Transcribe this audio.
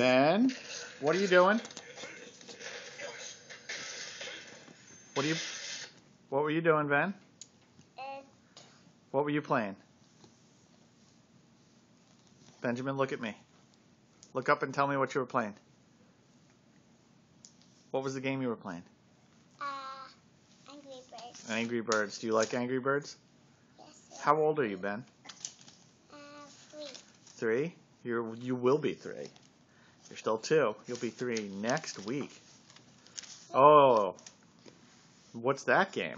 Ben, what are you doing? What were you doing, Ben? What were you playing? Benjamin, look at me. Look up and tell me what you were playing. What was the game you were playing? Angry Birds. Angry Birds. Do you like Angry Birds? Yes. How old are you, Ben? 3. 3? You will be 3. You're still 2. You'll be 3 next week. Oh, what's that game?